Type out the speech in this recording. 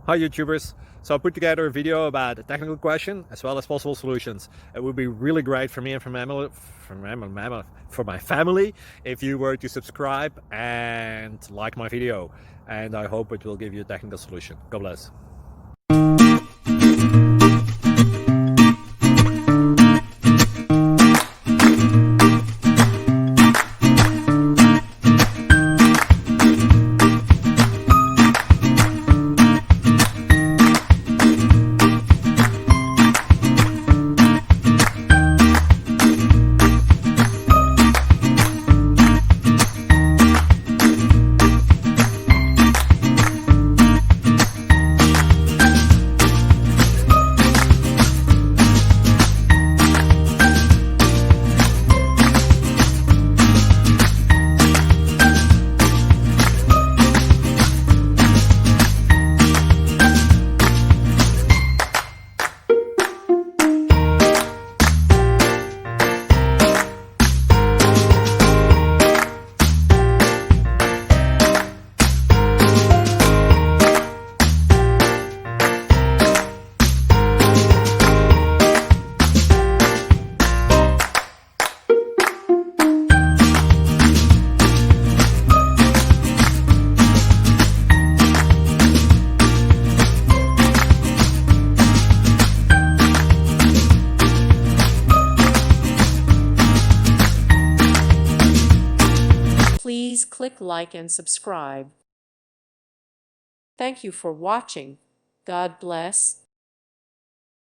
Hi YouTubers! So I put together a video about a technical question as well as possible solutions. It would be really great for me and for my family if you were to subscribe and like my video, and I hope it will give you a technical solution. God bless. Please click like and subscribe. Thank you for watching. God bless.